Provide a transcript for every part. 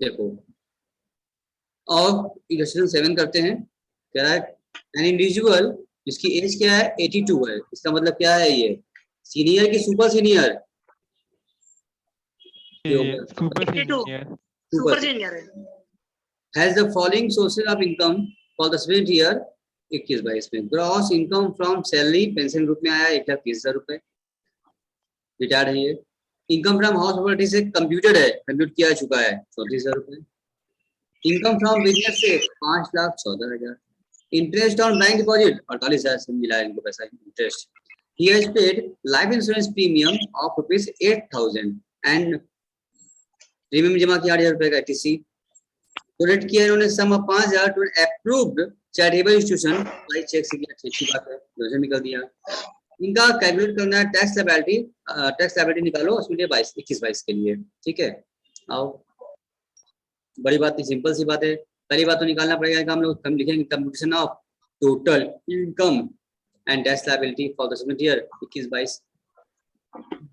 देखो, और इलस्ट्रेशन 7 करते हैं। कह रहा है एन इंडिविजुअल जिसकी एज क्या है 82 है, इसका मतलब क्या है, ये सीनियर की super senior, super senior, super senior है। Has the following sources of income for the student year 21-22 में। Gross income from salary pension group में आया 1,30,000 रुपए, रिटायर्ड है ये। इनकम फ्रॉम हाउस प्रॉपर्टी से कंप्यूटेड है, कंप्यूट किया चुका है 34,000 रुपए। इनकम फ्रॉम बिजनेस से 5,14,000। इंटरेस्ट ऑन बैंक डिपॉजिट 48,000 से मिला है इनको पैसा interest. He has paid life insurance premium of ₹8,000 and premium जमा किया 8,000 रुपए का टीसी। डोनेट किया इन्होंने sum of 5,000 to approved charitable institution by cheque से किया, अच्छी बात है, डोनेशन भी कर दिया। इनका कैलकुलेट करना है टैक्स लायबिलिटी निकालो उसमें 21-22 के लिए, ठीक है। आओ, बड़ी बात नहीं, सिंपल सी बात है। पहली बात तो निकालना पड़ेगा, हम लोग लिखेंगे computation of total income and tax liability for the second year 21-22।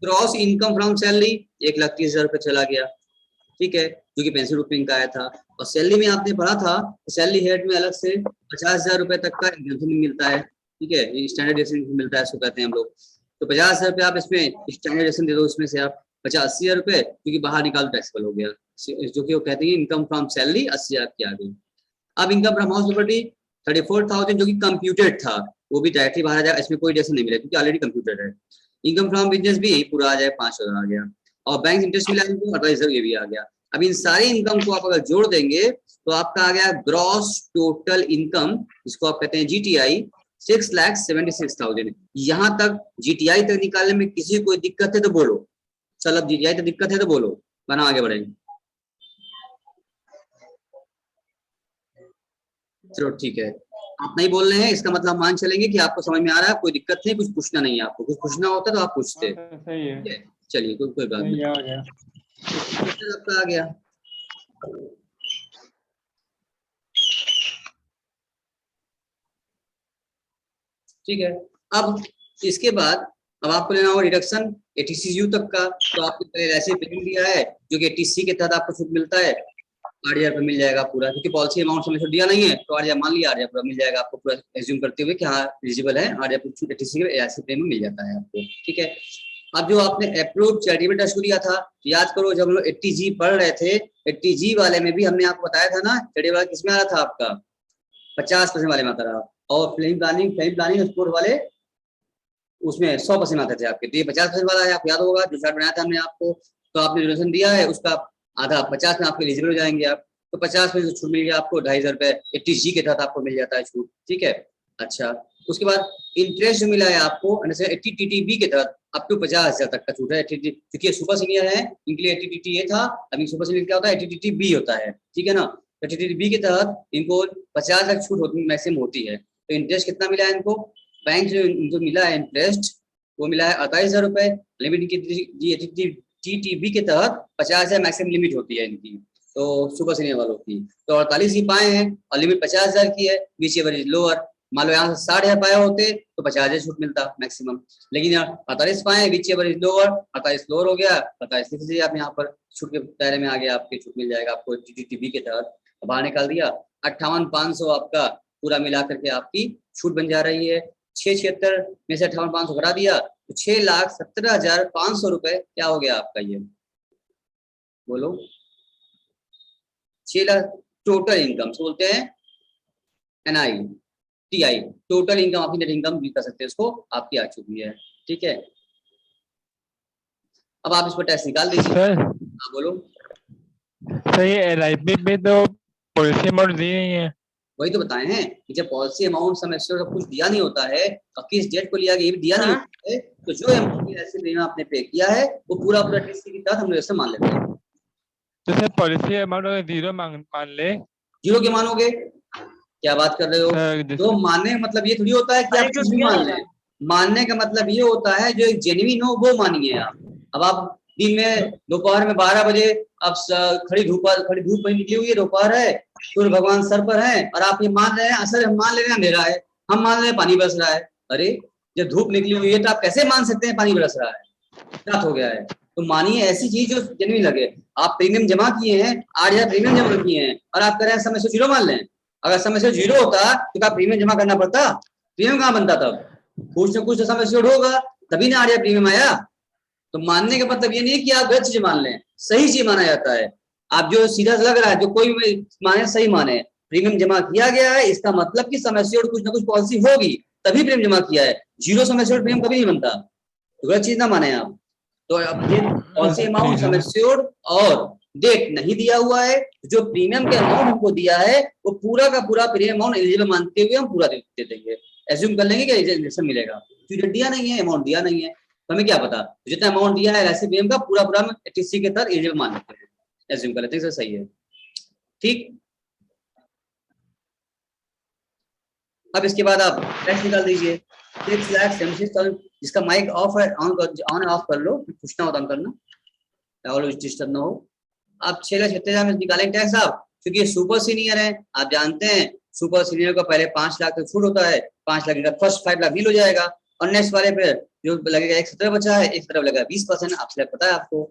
Gross income from salary 1,30,000 रुपए चला गया, ठीक है, जो कि पेंशन रूप में इनका आया था। और सैलरी में आपने पढ़ा था सैलरी हेड में अलग से 50,000 रुपए तक का एग्जाम्पशन मिलता है, ठीक है, स्टैंडर्डाइजेशन मिलता है, इसको कहते हैं हम लोग। तो 50,000 रुपए आप इसमें स्टैंडर्डाइजेशन दे दो, इसमें से आप 85,000 रुपए क्योंकि बाहर निकाल टैक्सेबल हो गया, जो कि वो कहते हैं इनकम फ्रॉम सैलरी 80,000 की आ गई। अब इनकम फ्रॉम हाउस प्रॉपर्टी 34,000 जो कि कंप्यूटेड था, वो भी डायरेक्टली बाहर आ जाएगा, इसमें कोई डेशन नहीं मिलेगा क्योंकि ऑलरेडी कंप्यूटेड है। इनकम फ्रॉम बिजनेस भी पूरा आ जाए 5,000 आ गया, और बैंक इंटरेस्ट मिला इनको 28,000 ये भी आ गया। अब इन सारी इनकम को आप अगर जोड़ देंगे तो आपका आ गया ग्रॉस टोटल इनकम, जिसको आप कहते हैं जीटीआई 6,76,000। यहाँ तक जीटीआई तक निकालने में किसी को कोई दिक्कत है तो बोलो, चल अब जीटीआई तक दिक्कत है तो बोलो, बना आगे बढ़ेंगे। चलो ठीक है, आप नहीं बोल रहे हैं इसका मतलब मान चलेंगे कि आपको समझ में आ रहा है, कोई दिक्कत नहीं, कुछ पूछना नहीं है आपको, कुछ पूछना होता तो आप पूछते। सही है, चलिए कोई बात नहीं, आ गया आपका आ गया। ठीक है, अब इसके बाद अब आपको लेना होगा डिडक्शन एटीसीयू तक का। तो आपको ऐसे पेमेंट दिया है जो कि एटीसी के तहत आपको छूट मिलता है 8,000 रुपये मिल जाएगा पूरा, क्योंकि पॉलिसी अमाउंट समय से दिया नहीं है तो 8,000 मान लिया, 8,000 पूरा मिल जाएगा आपको, पूरा एज्यूम करते हुए कि हाँ एलिजिबल है, 8,000 छूट एटीसी के ऐसे पेमेंट मिल जाता है आपको, ठीक है। अब जो आपने अप्रूव चैरिटेबल ट्रस्ट को दिया था, याद करो जब हम लोग 80G पढ़ रहे थे, 80G वाले में भी हमने आपको बताया था ना, चैरिटेबल किसमें आ रहा था आपका 50% वाले में आता रहा, और फ्लेम प्लानिंग स्पोर्ट वाले उसमें 100% आते थे आपके। तो ये 50% वाला है, आपको याद होगा जो चार्ट बनाया था हमने आपको, तो आपने डोनेशन दिया है उसका आधा 50 में आपके एलिजिबल हो जाएंगे आप, तो 50% छूट मिल गया आपको 2,500 रुपए 80G के तहत आपको मिल जाता है छूट, ठीक है। अच्छा, उसके बाद इंटरेस्ट मिला है आपको 80TTB के तहत अप टू 50,000 तक का छूट है, क्योंकि सुपर सीनियर है इनके लिए 80TT ये था, अभी सुपर सीनियर क्या होता है 80TTB होता है, ठीक है ना। 80TTB के तहत इनको 50 लाख छूट मैक्सिमम होती है। तो इंटरेस्ट कितना मिला है इनको, बैंक जो इनको मिला है इंटरेस्ट वो मिला है 28,000 रुपए, लिमिट की TTB के तहत 50,000 मैक्सिमम लिमिट होती है इनकी, तो सुपर सीनियर वालों की तो 48 ही पाए हैं और लिमिट 50,000 की है, विच एवर इज लोअर। मान लो यहाँ से 60,000 पाए होते तो 50,000 छूट मिलता मैक्सिमम, लेकिन यहाँ 48 पाए, which ever is lower, 48 lower हो गया, 48 लिख लीजिए आप यहाँ पर, छूट के दायरे में आ गया, आपके छूट मिल जाएगा आपको TTB के तहत। बाहर निकाल दिया 58,500 आपका पूरा मिला करके आपकी छूट बन जा रही है। 676 में से 58,500 घटा दिया तो 6,17,500 रुपए क्या हो गया आपका, ये बोलो 6 लाख टोटल इनकम से बोलते हैं NI TI, टोटल इनकम आपकी नेट इनकम भी कर सकते हैं, इसको आपकी आ चुकी है, ठीक है। अब आप इस पर टैक्स निकाल दीजिए। हाँ बोलो। सही है, LIP में तो पॉलिसी अमाउंट दी नहीं है, वही तो बताए हैं कि जब पॉलिसी अमाउंट सेमेस्टर सब कुछ दिया नहीं होता है और किस डेट को लिया गया ये भी दिया नहीं होता है, तो जो अमाउंट ऐसे प्रीमियम आपने पे किया है वो पूरा टीसी के तहत हम लोग ऐसे मान लेते हैं। तो सर पॉलिसी अमाउंट अगर 0 मान ले, 0 के मानोगे, क्या बात कर रहे हो, तो मानने का मतलब ये थोड़ी होता है कि आप कुछ भी मान लें, मानने का मतलब ये होता है जो एक जेन्युइन हो वो मानिए आप। अब आप दिन में दोपहर में 12 बजे अब खड़ी धूप निकली हुई है, दोपहर है, सूर्य भगवान सर पर है और आप ये मान रहे हैं, असल हम मान ले रहे हैं अंधेरा है, हम मान रहे हैं पानी बरस रहा है। अरे जब धूप निकली हुई है तो आप कैसे मान सकते हैं पानी बरस रहा है, रात हो गया है, तो मानिए ऐसी चीज जो जेन्युइन लगे, आप प्रीमियम जमा किए हैं, 8,000 प्रीमियम जमा किए हैं और आप कह रहे हैं समय से 0 मान लें। अगर समय से 0 होता तो क्या प्रीमियम जमा करना पड़ता? प्रीमियम कहाँ बनता? तब कुछ ना कुछ तो समय से होगा, तभी ना 8,000 प्रीमियम आया। तो मानने का मतलब ये नहीं है कि आप गलत चीज मान लें, सही चीज माना जाता है। आप जो सीधा लग रहा है, जो कोई माने सही माने, प्रीमियम जमा किया गया है, इसका मतलब कि समय से कुछ ना कुछ पॉलिसी होगी, तभी प्रीमियम जमा किया है। 0 समय से प्रीमियम कभी नहीं बनता, तो गलत चीज ना माने आप। तो अब ये पॉलिसी अमाउंट जी समय सर। श्योर और डेट नहीं दिया हुआ है, जो प्रीमियम के अमाउंट हमको दिया है वो पूरा का पूरा प्रीमियम अमाउंट एलिजिबल मानते हुए हम पूरा दे देंगे। एज्यूम कर लेंगे कि एलिजिबल मिलेगा, क्योंकि दिया नहीं है, अमाउंट दिया नहीं है, तो हमें क्या पता, जितना अमाउंट दिया है एलआईसी प्रीमियम का पूरा पूरा हम टीसी के तहत एलिजिबल मान लेते हैं, एज्यूम कर लेते हैं, सही है। ठीक, अब इसके बाद आप टैक्स निकाल दीजिए। 6,76,000, जिसका माइक ऑफ है ऑन ऑफ कर लो, पूछना होता करना और डिस्टर्ब ना हो। आप 6,76,000 में निकालेंगे टैक्स आप, क्योंकि ये सुपर सीनियर है, आप जानते हैं सुपर सीनियर को पहले 5 लाख तक छूट होता है, 5 लाख का फर्स्ट 5 लाख नील हो जाएगा, और नेक्स्ट वाले पे जो लगेगा 1,17 बचा है, एक तरफ लगेगा 20%, आपसे पता है आपको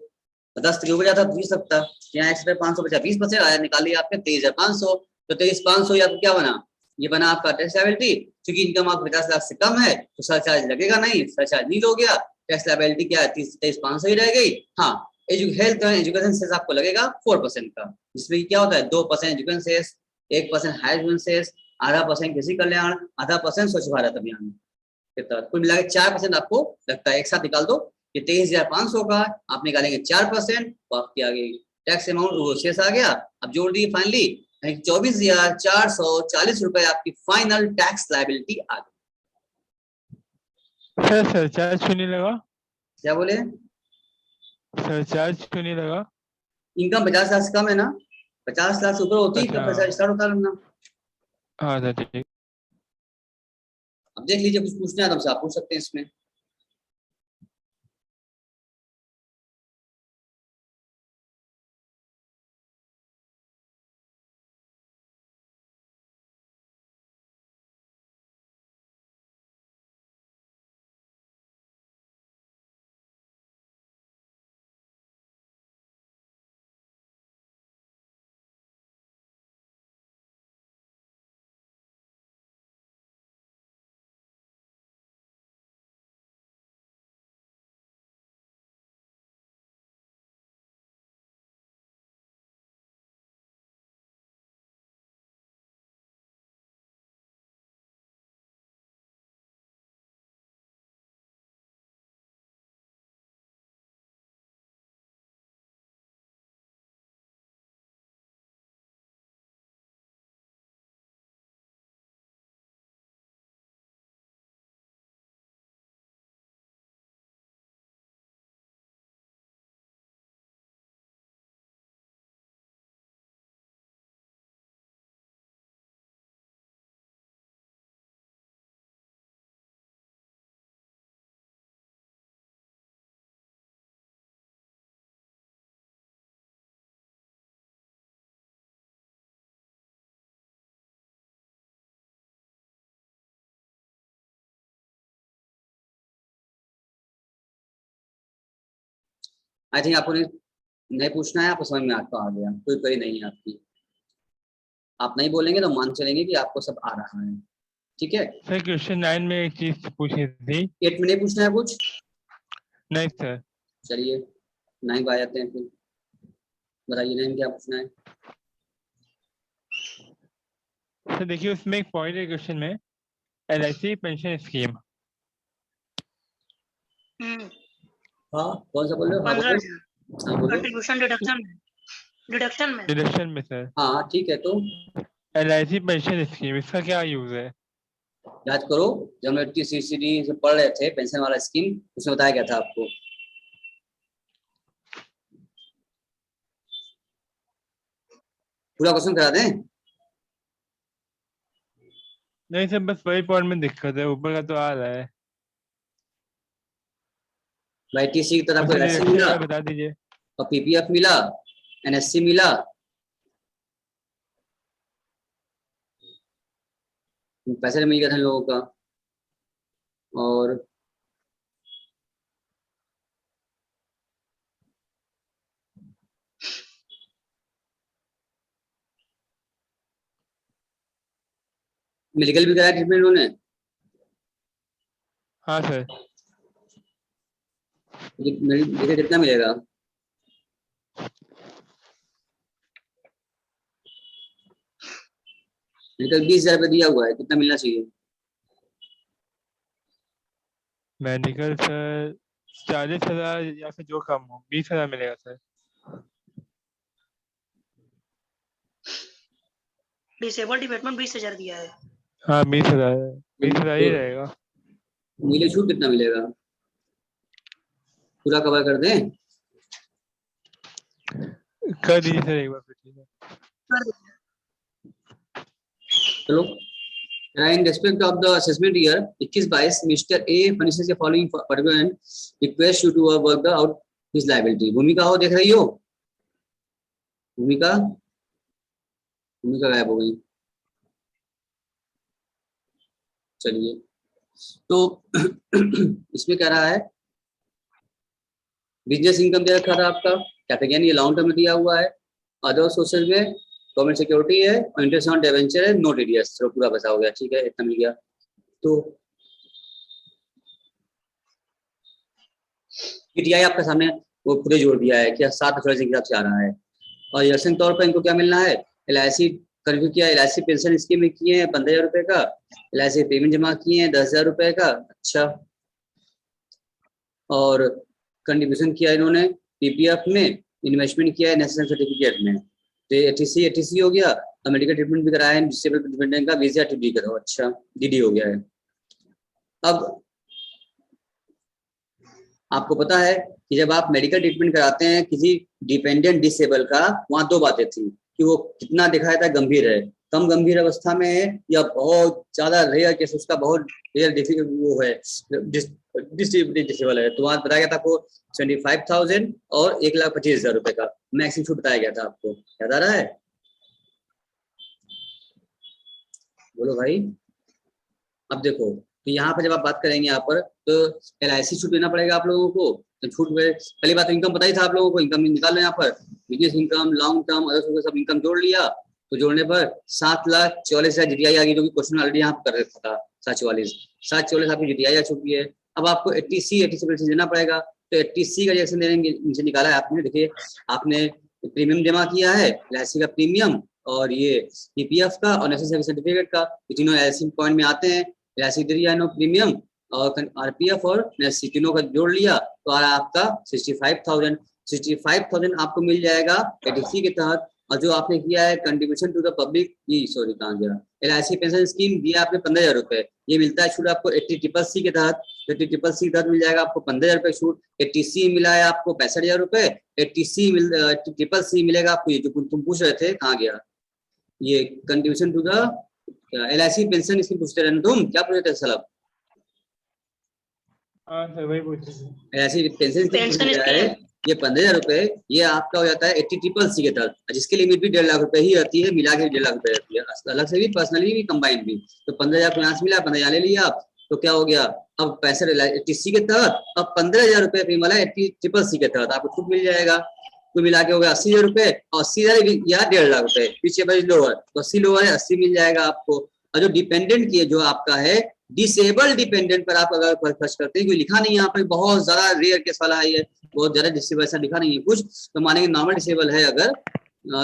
10 तक हो जाता 20 तक था, यहाँ 1,500 बचा 20% आया, निकालिए आपने 23,500, तो 23,500 या क्या बना, ये बना आपका टैक्स लायबिलिटी। क्योंकि इनकम आप 50 लाख से कम है तो सरचार्ज लगेगा नहीं, सरचार्ज नील हो गया, टैक्स लायबिलिटी क्या है 23,500 ही रह गई। हाँ, हेल्थ एजुकेशन सेस आपको लगेगा 4% का, जिसमें क्या होता है 2% education cess, 1% higher education cess, आधा % कृषि कल्याण, आधा % स्वच्छ भारत अभियान के तहत, कुल मिला के 4% आपको लगता है। एक साथ निकाल दो, ये 23,500 का आप निकालेंगे 4%, तो आपकी आ गई टैक्स अमाउंट, वो शेष आ गया। अब जोड़ दिए फाइनली 24,440 रुपए आपकी फाइनल टैक्स लायबिलिटी आ गई। सर सरचार्ज क्यों नहीं लगा? क्या बोले? सरचार्ज क्यों नहीं लगा? इनकम 50 लाख से कम है ना, 50 लाख से ऊपर होती अच्छा, तब पैसा स्टार्ट होता है। हाँ सर ठीक। अब देख लीजिए, कुछ पूछना है तो हमसे आप पूछ सकते हैं इसमें। आई थिंक आपको नहीं पूछना है, आपको समझ में आपको आ गया, कोई क्वेरी नहीं है आपकी। आप नहीं बोलेंगे तो मान चलेंगे कि आपको सब आ रहा है। ठीक है, सर क्वेश्चन 9 में एक चीज पूछी थी। 8 में नहीं पूछना है कुछ? नहीं सर। चलिए 9 पे आ जाते हैं फिर, बताइए 9 क्या पूछना है। सर देखिए उसमें एक पॉइंट है क्वेश्चन में, LIC पेंशन स्कीम। हाँ कौन सा बोल रहे हो? हाँ बोलो। 15,000 हाँ बोलो। कंट्रीब्यूशन डिडक्शन में डिडक्शन में सर, हाँ ठीक है, तो LIC पेंशन स्कीम इसका क्या यूज है? याद करो, जब हम TCCD से पढ़ रहे थे पेंशन वाला स्कीम, उसमें बताया गया था आपको। पूरा क्वेश्चन करा दें? नहीं सर, बस वही पॉइंट में दिक्कत है, ऊपर का तो आ रहा है। भाई TC की तरफ आपको उसे LIC डिडक्शन मिला में बता दीजिए। और PPF मिला, NSC मिला, पैसे मिल गया था इन लोगों का, और मेडिकल भी कराया ट्रीटमेंट उन्होंने? हाँ सर। मेडिकल कितना मिलेगा? मेडिकल 20,000 रुपये दिया हुआ है, कितना मिलना चाहिए? मेडिकल सर 40,000 या फिर जो कम हो, 20,000 मिलेगा सर। डिसेबल डिपार्टमेंट 20,000 दिया है। हाँ 20,000, 20,000 ही रहेगा। मिले छूट कितना मिलेगा? पूरा कवर कर दें? कर दीजिए सर एक बार फिर, ठीक है। कर दीजिए। चलो, in respect of the assessment year 21-22, Mr. A furnishes the following particular and request you to work out his liability. भूमिका हो, देख रही हो? भूमिका गायब हो गई। चलिए, तो इसमें कह रहा है बिजनेस इनकम दे रखा था आपका, कैपिटल ये लॉन्ग टर्म में दिया हुआ है, अदर सोर्सेज में गवर्नमेंट सिक्योरिटी है और इंटरेस्ट ऑन डिवेंचर है, नो टीडीएस, चलो पूरा बचा हो गया, ठीक है, इतना मिल गया। तो टीटीआई आपके सामने वो खुद ही जोड़ दिया है कि 7 के हिसाब से आ रहा है, और यशंग तौर पर इनको क्या मिलना है, LIC करके किया, LIC पेंशन स्कीम में किए हैं 15,000 रुपए का, LIC पेमेंट जमा किए हैं 10,000 रुपए का, अच्छा, और कंट्रीब्यूशन किया इन्होंने PPF में, इन्वेस्टमेंट किया है नेशनल सर्टिफिकेट में, तो ATC हो गया, और मेडिकल ट्रीटमेंट भी कराया है डिसेबल डिपेंडेंट का, वीजा TD करो, अच्छा DD हो गया है। अब आपको पता है कि जब आप मेडिकल ट्रीटमेंट कराते हैं किसी डिपेंडेंट डिसेबल का, वहां 2 बातें थी कि वो कितना दिखाया था गंभीर है, कम गंभीर अवस्था में है, या बहुत ज्यादा रेयर केस, उसका बहुत रेयर डिफिकल्ट वो है, डिसेबल है, तो वहां बताया गया था आपको 25,000 और 1,25,000 रुपए का मैक्सिमम छूट बताया गया था आपको, याद आ रहा है? बोलो भाई। अब देखो, तो यहाँ पर जब आप बात करेंगे यहाँ पर, तो LIC छूट देना पड़ेगा आप लोगों को, तो छूट में पहली बात तो इनकम पता ही था आप लोगों को, इनकम निकाल लो यहाँ पर, business income, long term, other सब इनकम जोड़ लिया, तो जोड़ने पर 7,44,000 GTI आ गई, जो कि क्वेश्चन ऑलरेडी यहाँ पर कर रखा था, 744 आपकी GTI आ चुकी है। अब आपको 80C देना पड़ेगा, तो 80C का जैसे देंगे, इनसे निकाला है आपने, देखिए आपने प्रीमियम जमा किया है, LIC का प्रीमियम, और ये PPF का और नेशनल सर्विस सर्टिफिकेट का, तीनों LIC पॉइंट में आते हैं, LIC दिया नो प्रीमियम और RPF और तीनों का जोड़ लिया, तो आ रहा आपका 65,000 आपको मिल जाएगा ATC के तहत, और जो आपने किया है contribution to the public, sorry कहाँ गया, LIC पेंशन स्कीम दिया आपने 15,000 रुपए, ये मिलता है छूट आपको 80CCC के तहत, 80CCC के तहत मिल जाएगा आपको 15,000 रुपए छूट, 80C मिला है आपको 65,000 रुपए, 80CCC मिलेगा आपको, ये जो तुम पूछ रहे थे कहाँ गया, ये contribution to the LIC pension scheme पूछते रहे तुम, क्या पूछ रहे थे सलाब? हाँ सर वही पूछ रहे थे। LIC पेंशन स्कीम ये 15,000 रुपए, ये आपका हो जाता है 80CCC के तहत, जिसकी लिमिट भी 1.5 लाख रुपए ही आती है, मिला के 1.5 लाख रुपए रहती है, अलग से भी, पर्सनली भी, कंबाइंड भी, तो 15,000 को यहाँ से मिला, 15,000 ले लिया आप, तो क्या हो गया, अब पैसे 80C के तहत, अब 15,000 रुपए वाला 80CCC के तहत आपको छूट मिल जाएगा, तो मिला के हो गया 80,000 रुपए, और 80,000 या 1.5 लाख रुपए, पीछे बच लोअर, तो 80 लोअर है, 80 मिल जाएगा आपको, और जो डिपेंडेंट की जो आपका है डिसेबल डिपेंडेंट पर आप अगर खर्च करते हैं, कोई लिखा नहीं यहाँ पर, बहुत ज्यादा रेयर केस वाला है ये, बहुत ज्यादा डिसेबल ऐसा लिखा नहीं है कुछ, तो मानेंगे नॉर्मल डिसेबल है अगर,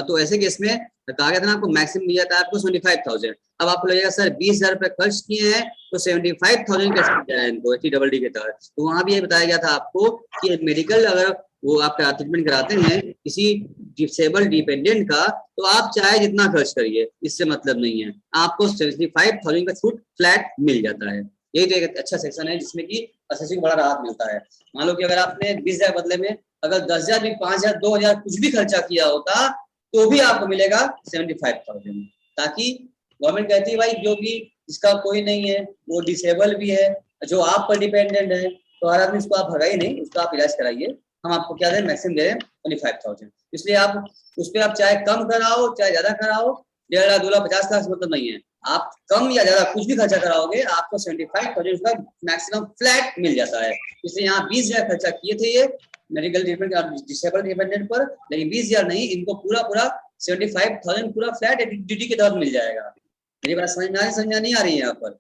तो ऐसे केस में कहा गया था ना आपको मैक्सिमम मिल जाता है आपको 75,000, अब आपको लगेगा सर 20,000 रुपए खर्च किए हैं तो 75,000 कैसे मिल जाए इनको TDD के तहत, तो वहां भी ये बताया गया था आपको कि मेडिकल अगर वो आपका ट्रीटमेंट कराते हैं किसी डिसेबल डिपेंडेंट का, तो आप चाहे जितना खर्च करिए, इससे मतलब नहीं है, आपको 75,000 का छूट फ्लैट मिल जाता है, यही तो एक अच्छा सेक्शन है जिसमें कि असेसिंग बड़ा राहत मिलता है। मान लो कि अगर आपने 20,000 बदले में अगर 10,000 भी 5,000 2,000 कुछ भी खर्चा किया होता, तो भी आपको मिलेगा 75,000, ताकि गवर्नमेंट कहती है भाई जो भी जिसका कोई नहीं है, वो डिसेबल भी है, जो आप पर डिपेंडेंट है, तो हर आदमी उसको आप भगाइए नहीं, उसका आप इलाज कराइए, हम आपको क्या दें, मैक्सिमम दे रहे हैं 25,000, इसलिए आप उस पर आप चाहे कम कराओ चाहे ज्यादा कराओ, 1.5 लाख 2 लाख 50 लाख मतलब नहीं है, आप कम या ज्यादा कुछ भी खर्चा कराओगे आपको 75,000 का मैक्सिमम फ्लैट मिल जाता है, इसलिए यहाँ 20,000 खर्चा किए थे ये मेडिकल ट्रीटमेंट डिसेबल डिपेंडेंट पर, लेकिन 20,000 नहीं, इनको पूरा 75,000 पूरा फ्लैट DD के तहत मिल जाएगा, मेरी बात समझ में आ रही, समझ नहीं आ रही है यहाँ पर?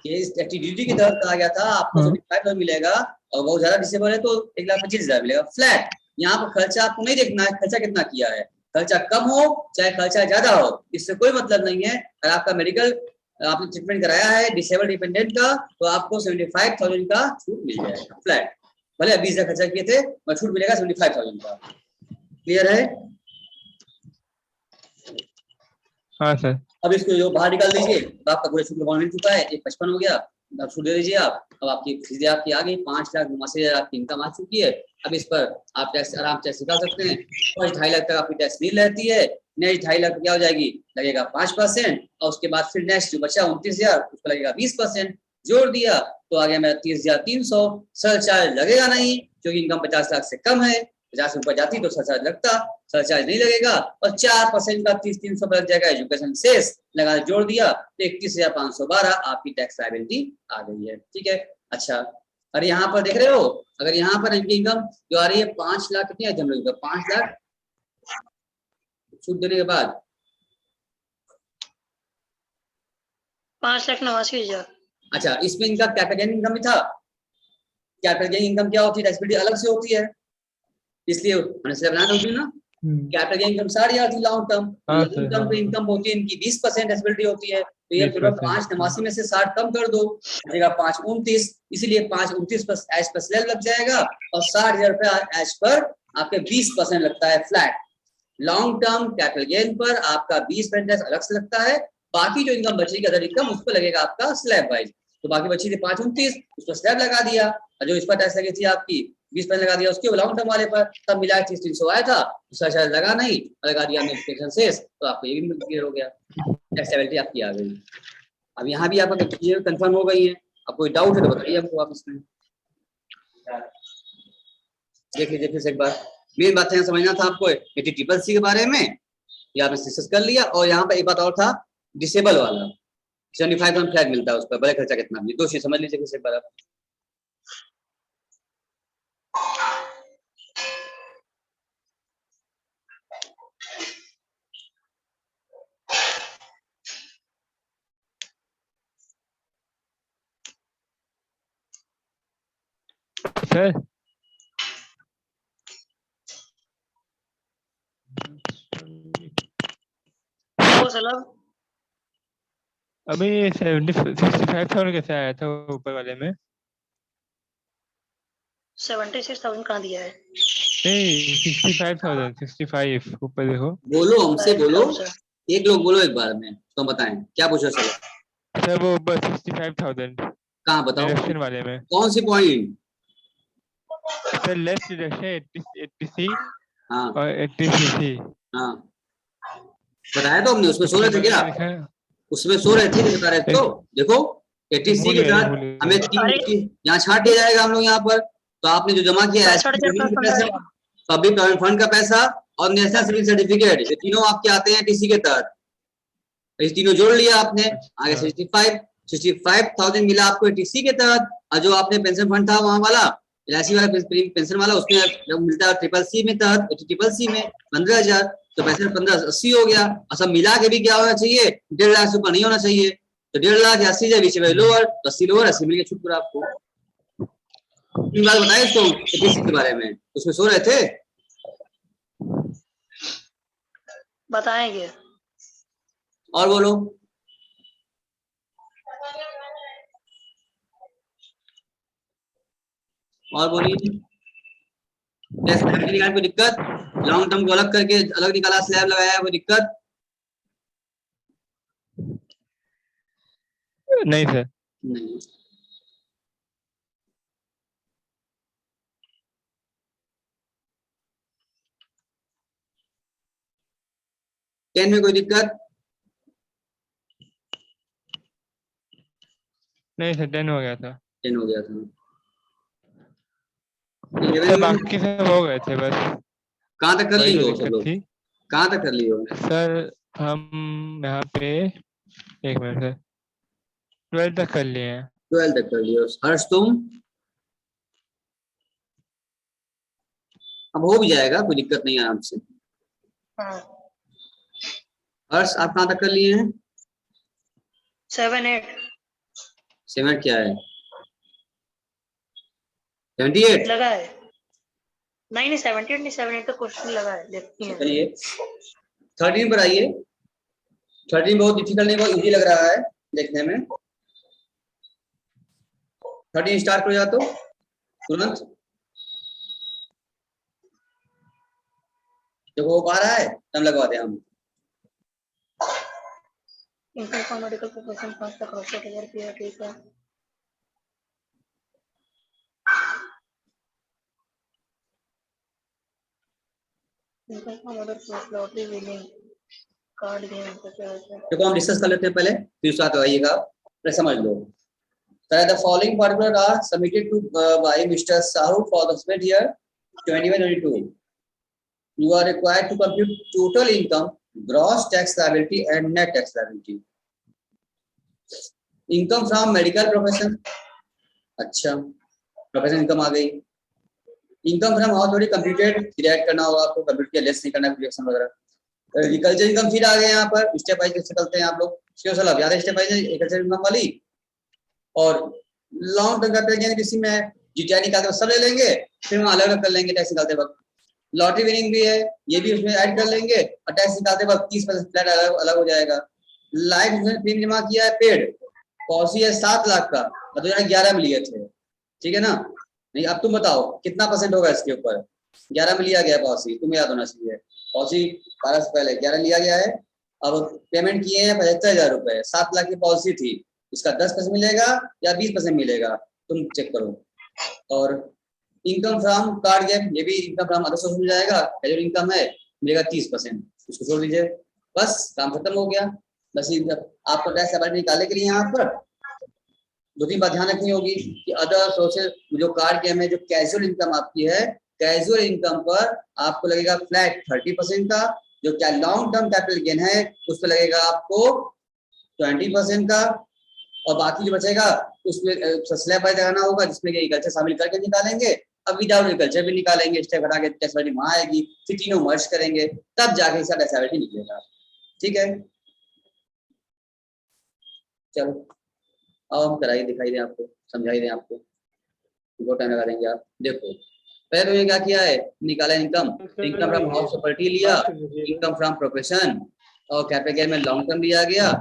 ये इस एक्टिविटी के तहत कहा गया था आपको हाँ। 75,000 मिलेगा और बहुत ज्यादा डिसेबल है तो 1,25,000 मिलेगा फ्लैट। यहाँ पर खर्चा आपको नहीं देखना है खर्चा कितना किया है, खर्चा कम हो चाहे खर्चा ज्यादा हो इससे कोई मतलब नहीं है। अगर आपका मेडिकल आपने ट्रीटमेंट कराया है डिसेबल डिपेंडेंट का तो आपको 75,000 का छूट मिल जाएगा फ्लैट, भले 20,000 खर्चा किए थे और छूट मिलेगा 75,000 का। क्लियर है? हाँ सर। अब इसको जो बाहर निकाल दीजिए तो आपका पूरे छूट मिल चुका है, 1,55 हो गया, अब छूट दे दीजिए आप। अब आपकी चीजें आपकी आ गई, 5,89,000 आपकी इनकम आ चुकी है। अब इस पर आप टैक्स आराम से निकाल सकते हैं। फर्स्ट 2.5 लाख तक आपकी टैक्स नहीं रहती है, नेक्स्ट 2.5 लाख क्या हो जाएगी, लगेगा 5% और उसके बाद फिर नेक्स्ट जो बचा 29,000 उसको लगेगा 20%, जोड़ दिया तो आ गया मेरा 30,300। सरचार्ज लगेगा नहीं क्योंकि इनकम 50 लाख से कम है, 50 ऊपर जाती तो सरचार्ज लगता, सरचार्ज नहीं लगेगा और 4% का 30,300 बच जाएगा एजुकेशन सेस, लगा जोड़ दिया तो 31,512 आपकी टैक्स लायबिलिटी आ गई है। ठीक है, अच्छा और यहाँ पर देख रहे हो अगर यहाँ पर इनकी इनकम जो आ रही है 5 लाख कितनी है, हम लोग 5 लाख छूट देने के बाद 5,89,000। अच्छा इसमें इनका कैपिटल गेन इनकम भी था। कैपिटल गेन इनकम क्या होती है, टैक्सेबिलिटी अलग से होती है, इसलिए मैंने से बनाना होती है ना। कैपिटल गेन इनकम 60,000 थी लॉन्ग टर्म, हाँ लॉन्ग सर, टर्म हाँ पे इनकम होती है इनकी 20% टैक्सेबिलिटी होती है, तो ये 20%। 5,89 में से 60 कम कर दो बचेगा 5,29, इसीलिए 5,29 पर एज पर स्लैब लग जाएगा और 60,000 रुपया एज पर आपके 20% लगता है flat. Long term capital gain पर आपका 20% टैक्स अलग से लगता है, बाकी जो इनकम बचेगी अदर इनकम उस पर लगेगा आपका स्लैब वाइज। तो बाकी बची थी 5,29 उस पर स्लैब लगा दिया और जो इस पर टैक्स लगी थी आपकी 20% लगा दिया उसके लॉन्ग टर्म वाले पर, तब मिला 30,300 आया था, उसका चार्ज लगा नहीं लगा दिया एजुकेशन सेस, तो आपको ये भी क्लियर हो गया, टैक्सेबिलिटी आपकी आ गई। अब यहाँ भी आपका क्लियर कंफर्म हो गई है, अब कोई डाउट है तो बताइए हमको आप इसमें। देख लीजिए फिर से एक बार, मेन बात है समझना था आपको ATCCC के बारे में, ये आपने डिस्कस कर लिया। और यहाँ पर एक बात और था डिसेबल वाला 75,000 फ्लैट मिलता है उस पर, बड़े खर्चा कितना भी, दो चीज समझ लीजिए फिर से एक बार आप। सर वो सलाह अभी 65,000 कैसे आया था ऊपर वाले में? 76,000 कहाँ दिया है? नहीं 65,000, 65 ऊपर देखो। बोलो हमसे बोलो, कौन सा? एक लोग बोलो एक बार में तो हम बताएं क्या पूछो। चलो सर वो ऊपर 65,000 कहाँ बताओ, डिडक्शन वाले में। कौन सी point? Sir less deduction 80C हाँ और 80CC। हाँ बताया तो हमने, उसमें सो उसके रहे थे बाद क्या? में लिखा है, उसमें सो रहे थे नहीं बता रहे थे तो देखो 80C भूल के गए थे, साथ भूल हमें गए। अरे यहाँ छाट दिया जाएगा हम लोग यहाँ पर। तो आपने जो जमा किया है 65,000 का प्लस पैसा, 15,000। पब्लिक प्रोविडेंट फंड का पैसा और नेशनल सिविल सर्टिफिकेट, ये तीनों आपके आते हैं टीसी के तहत, ये तीनों जोड़ लिया आपने, आगे अच्छा 65,000 मिला आपको टीसी के तहत। और जो आपने पेंशन फंड था वहां वाला LIC वाला पेंशन वाला, उसमें जब मिलता है CCC में तहत, CCC में 15,000, तो पैसे 15,80 हो गया। और सब मिला के भी क्या होना चाहिए, 1.5 लाख से ऊपर नहीं होना चाहिए, तो 1.5 लाख 80,000 बीच में लोअर, 80 लोअर 80 मिल गया छूट पूरा आपको। तीन बार बताया इसको टीसी के बारे में, उसमें सो रहे थे। बताएंगे। और बोलो और बोलिए, क्या स्लैब नहीं निकाला कोई दिक्कत? लॉन्ग टर्म को अलग करके अलग निकाला, स्लैब लगाया कोई दिक्कत? नहीं सर। नहीं। टेन में कोई दिक्कत? नहीं सर 10 हो गया था। 10 हो गया था। सर 11 में बाकी सब हो गए थे, बस कहाँ तक कर वही ली तो हो सब दिक्कत लोग? थी। कहाँ तक कर ली हो? सर हम यहाँ पे, एक मिनट सर, 12 तक कर लिए हैं। 12 तक कर लियो। हर्ष तुम? अब हो भी जाएगा, कोई दिक्कत नहीं, आराम से। हाँ। हर्ष आप कहाँ तक कर लिए हैं? 78 7 क्या है? 78 लगा है। नहीं 78 नहीं, 78 तो क्वेश्चन लगा है, देखती हैं। चलिए 13 पर आइए। 13 बहुत डिफिकल्ट नहीं, बहुत इजी लग रहा है देखने में। 13 स्टार्ट करो या तो तुरंत। देखो हो पा रहा है, तब लगवाते हैं हम। इनकम फॉर मेडिकल प्रोफेशन 5,68,000 रुपया, ठीक है। Income for medical lottery winning card game का क्या है? देखो हम डिस्कस कर लेते हैं पहले, फिर उसका लगाइएगा, पहले समझ लो। The following particulars are submitted to by Mr. Sahu for the spent year 21-22. You are required to compute total income, gross tax liability and net tax liability. Income from medical profession, अच्छा professional income आ गई। Income from house hold computed, deduct करना होगा आपको, compute किया less नहीं करना, projection वगैरह। Agriculture income फिर आ गए यहाँ पर, स्टेप वाइज चलते हैं आप लोग। क्यों सलाह याद है स्टेप वाइज एग्रीकल्चर इनकम वाली। और लॉन्ग टर्म कैपिटल गेन किसी में जीटीआई निकालते वक्त सब ले लेंगे, फिर हम अलग अलग कर लेंगे टैक्स निकालते वक्त। लॉटरी विनिंग भी है, ये भी उसमें ऐड कर लेंगे और टैक्स निकालते वक्त 30% फ्लैट अलग अलग हो जाएगा। लाइफ इंश्योरेंस प्रीमियम जमा किया है पेड, पॉलिसी है 7 लाख का, 2011 में लिए थे, ठीक है ना। नहीं अब तुम बताओ कितना परसेंट होगा इसके ऊपर। 11 में लिया गया पॉलिसी, तुम्हें याद होना चाहिए। पॉलिसी 12 से पहले 11 लिया गया है। अब पेमेंट किए हैं 75,000 रुपए, 7 लाख की पॉलिसी थी, इसका 10% मिलेगा या 20% मिलेगा, तुम चेक करो। और इनकम फ्रॉम कार्ड गेम, ये भी इनकम फ्रॉम अदर सोर्स मिल जाएगा, जो इनकम है मिलेगा 30%, इसको छोड़ दीजिए, बस काम खत्म हो गया। बस आपको टैक्स लायबिलिटी निकालने के लिए यहाँ पर 2-3 बात ध्यान रखनी होगी कि अदर सोर्सेज जो कार्ड गेम है, जो कैजुअल इनकम आपकी है, कैजुअल इनकम पर आपको लगेगा फ्लैट 30% का। जो क्या लॉन्ग टर्म कैपिटल गेन है उस पर लगेगा आपको 20% का, और बाकी जो बचेगा उसमें स्लैब वाइज लगाना होगा, जिसमें एग्रीकल्चर शामिल करके निकालेंगे। अब विदाउट एग्रीकल्चर भी निकालेंगे, स्टेप हटा के टैक्स लायबिलिटी वहां आएगी, फिर तीनों मर्ज करेंगे, तब जाके इसका टैक्स लायबिलिटी निकलेगा, ठीक है। चलो अब हम कराइए, दिखाई दें आपको, समझाई दें आपको, बहुत टाइम लगा देंगे आप। देखो पहले तो ये क्या किया है, निकाला income, income from house property लिया, इनकम फ्रॉम प्रोफेशन, और कैपिटल गेन में लॉन्ग टर्म लिया गया,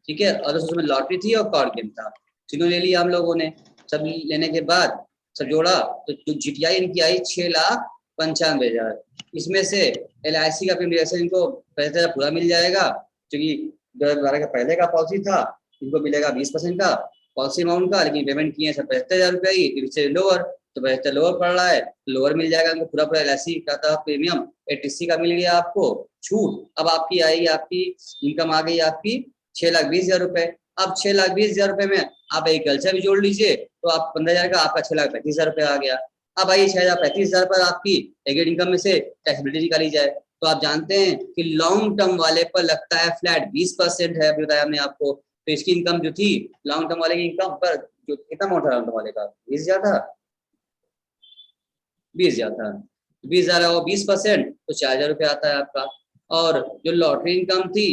ठीक है। और उसमें लॉटरी थी और कार्ड गेम था, तीनों ले लिया हम लोगों ने। सब लेने के बाद सब जोड़ा तो जो जीटीआई इनकी आई 6,95,000। इसमें से LIC का प्रीमियम इनको पैसा पूरा मिल जाएगा, क्योंकि 2012 का पहले का पॉलिसी था, इनको मिलेगा 20% का पॉलिसी अमाउंट का, लेकिन पेमेंट किए सब 75,000 रुपया ही, इससे लोअर, तो 75 लोअर पड़ रहा है, लोअर मिल जाएगा इनको पूरा पूरा। LIC का था प्रीमियम 80 का मिल गया आपको छूट। अब आपकी आएगी, आपकी इनकम आ गई आपकी 6,20,000 रुपए। अब 6,20,000 रुपए में आप एग्रीकल्चर भी जोड़ लीजिए तो आप 15,000 का आपका 6,35,000 रुपए आ गया। अब आइए 6,35,000 पर आपकी एग्रीड इनकम में से टैक्सेबिलिटी निकाली जाए, तो आप जानते हैं कि लॉन्ग टर्म वाले पर लगता है फ्लैट 20% है, अभी बताया हमने आपको। तो इसकी इनकम जो थी लॉन्ग टर्म वाले की इनकम पर जो कितना अमाउंट था लॉन्ग टर्म वाले का, 20,000 था, 20,000 था, 20,000 और 20% तो 4,000 रुपये आता है आपका। और जो लॉटरी इनकम थी,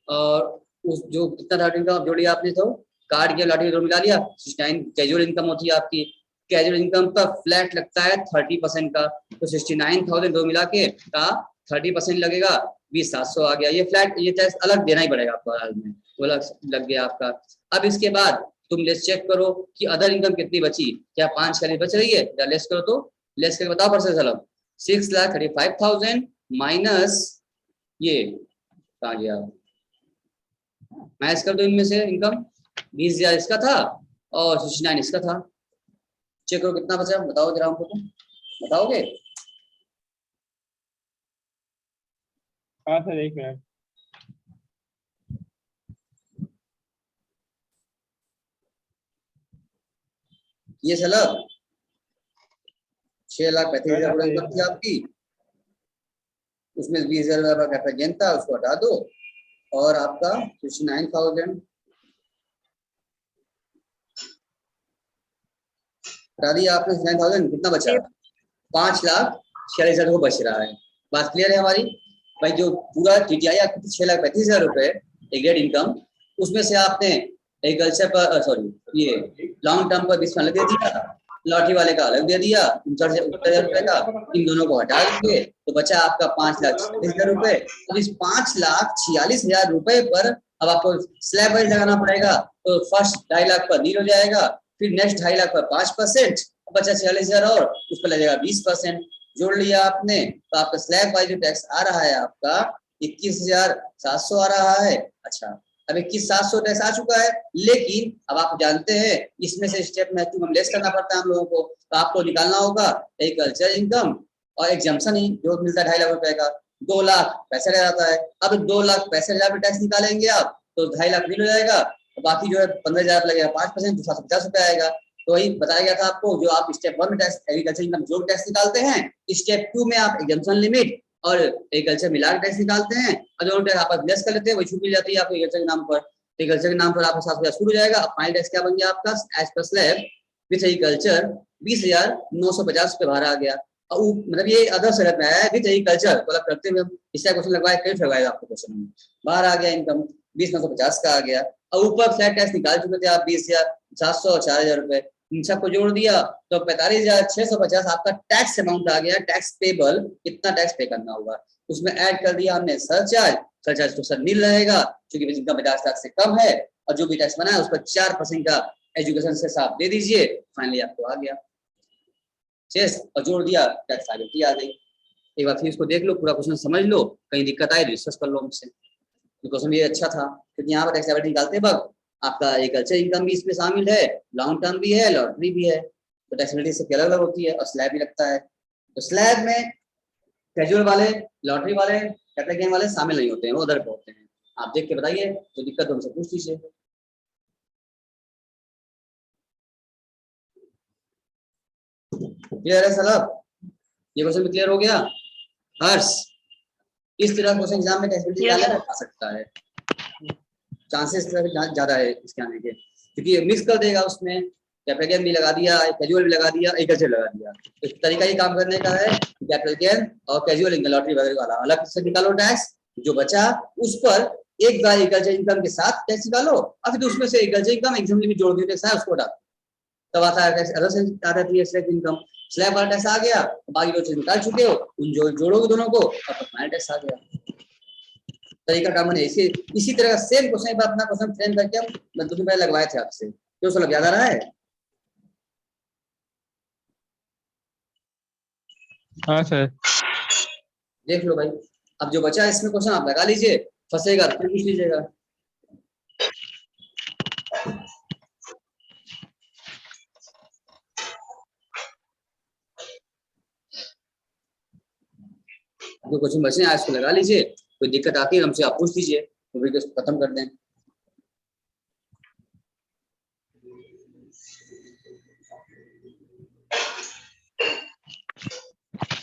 और उस जो कितना लॉटरी इनकम जोड़ी आपने, तो कार्ड के लॉटरी जो मिला लिया, 69 कैजुअल इनकम होती है आपकी। कैजुअल इनकम पर फ्लैट लगता है 30% का, तो 69,000 दो मिला के का 30% लगेगा, 20,700 आ गया। ये फ्लैट, ये टैक्स अलग देना ही पड़ेगा आपको हाल में, वो लग गया आपका। अब इसके बाद तुम लेस चेक करो कि अदर इनकम कितनी बची, क्या 5 का बच रही है, या लेस करो तो लेस करके बताओ परसेंट साहब। 6,35,000 माइनस ये कहाँ गया, मैच कर दो इनमें से इनकम, 20,000 इसका था और 69 इसका था। चेक करो कितना बचा, बताओ जरा हमको, तुम बताओगे? हाँ सर, एक मिनट। ये सलब 6,35,000 इनकम थी आपकी, उसमें 20,000 रुपये का कैपिटल गेन था, उसको हटा दो, और आपका 69,000 हटा दिया आपने। 69,000 कितना बचा, 5,46,000 को बच रहा है। बात क्लियर है हमारी भाई? जो पूरा TTI आपकी 6,35,000 रुपए एग्रेड इनकम, उसमें से आपने एग्रीकल्चर पर सॉरी ये लॉन्ग टर्म पर 20 अलग दे दिया, लॉटरी वाले का अलग दे दिया 39,000 रुपए का, इन दोनों को हटा देंगे तो बचा आपका 5,46,000 रुपए। अब इस 5,46,000 रुपए पर अब आपको स्लैब वाइज लगाना पड़ेगा, तो फर्स्ट 2.5 लाख पर 0 हो जाएगा, फिर नेक्स्ट 2.5 लाख पर 5%, बचा 46,000 और उस पर लगेगा 20%, जोड़ लिया आपने तो आपका स्लैब वाइज जो टैक्स आ रहा है आपका 21,700 आ रहा है। अच्छा, अब 21,700 टैक्स आ चुका है, लेकिन अब आप जानते हैं इसमें से स्टेप मैक्सिमम लेस करना पड़ता है हम लोगों को, तो आपको निकालना होगा एग्रीकल्चर इनकम और एग्जम्पशन ही जो मिलता है 2.5 लाख रुपए का, 2 लाख पैसे रह जाता है। अब 2,65,000 पे टैक्स निकालेंगे आप तो 2.5 लाख मिल जाएगा, तो बाकी जो है 15,000 लगेगा 5%, तो 750 रुपए आएगा। तो वही बताया गया था आपको, जो आप स्टेप 1 में टैक्स एग्रीकल्चर इनकम जो टैक्स निकालते हैं, स्टेप 2 में आप एग्जम्पशन लिमिट और एग्रीकल्चर मिला के टैक्स निकालते हैं, और जो टैक्स आप लेस कर लेते हैं वही छूट मिल जाती है आपको एग्रीकल्चर के नाम पर। एग्रीकल्चर के नाम पर आपका 7,000 शुरू हो जाएगा। अब फाइनल टैक्स क्या बन गया आपका as per slab with agriculture 20,950 रुपए बाहर आ गया। और मतलब ये अदर शरत में है विथ एग्रीकल्चर, मतलब करते हुए इसका क्वेश्चन लगवाया, कई लगवाएगा आपको क्वेश्चन में, बाहर आ गया इनकम 20,950 का आ गया, और ऊपर फ्लैट टैक्स निकाल चुके थे आप 20,700 और 4,000 रुपए, इन सबको जोड़ दिया तो 45,650 आपका टैक्स अमाउंट आ गया। टैक्स पेबल कितना टैक्स पे करना होगा, उसमें ऐड कर दिया हमने सरचार्ज, सरचार्ज तो सर नील रहेगा क्योंकि इनकम 50 लाख से कम है, और जो भी टैक्स बना है उस पर 4% का एजुकेशन से आप दे दीजिए, फाइनली आपको आ गया चेस, और जोड़ दिया टैक्स लायबिलिटी आ गई। एक बार फिर इसको देख लो, पूरा क्वेश्चन समझ लो, कहीं दिक्कत आए तो डिस्कस कर लो हमसे। क्वेश्चन ये अच्छा था क्योंकि यहाँ पर टैक्स लायबिलिटी निकालते वक्त आपका एग्रीकल्चर इनकम भी इसमें शामिल है, लॉन्ग टर्म भी है, लॉटरी भी है, तो टैक्स लायबिलिटी सबकी अलग अलग होती है, और स्लैब भी लगता है। तो स्लैब में कैजुअल वाले, लॉटरी वाले, कैपिटल गेन वाले शामिल नहीं होते हैं, वो अदर होते हैं। आप देख के बताइए, तो दिक्कत तो हमसे पूछ लीजिए। क्लियर है सर? ये क्वेश्चन भी क्लियर हो गया? हर्ष, इस तरह क्वेश्चन एग्जाम में टैक्स लायबिलिटी आ सकता है, चांसेस ज्यादा है इसके आने के, क्योंकि ये मिक्स कर देगा, उसमें कैपिटल गेन भी लगा दिया, कैजुअल भी लगा दिया, एग्रीकल्चर लगा दिया। तो तरीका ये काम करने का है, कैपिटल गेन और कैजुअल इनकम, लॉटरी वगैरह वाला अलग से निकालो टैक्स, जो बचा उस पर एक बार एग्रीकल्चर इनकम के साथ टैक्स निकालो, और फिर उसमें से एग्रीकल्चर इनकम एग्जाम लिमिट जोड़ दो, उसको डालो, तब आता है टैक्स अलग से आ जाती है स्लैब इनकम। स्लैब वाला टैक्स आ गया, बाकी जो चीज निकाल चुके हो उन जो जोड़ोगे दोनों को, अब फाइनल टैक्स आ गया। तरीका काम है इसी तरह का सेम क्वेश्चन पर अपना क्वेश्चन फ्रेम करके हम दूसरे पहले लगवाए थे आपसे, क्यों सर याद आ रहा है? हाँ सर। देख लो भाई, अब जो बचा है इसमें क्वेश्चन आप लगा लीजिए, फंसेगा फिर पूछ लीजिएगा। जो क्वेश्चन बचे हैं आज को लगा लीजिए, कोई दिक्कत आती है हमसे आप पूछ लीजिए, तो वीडियो खत्म कर दें।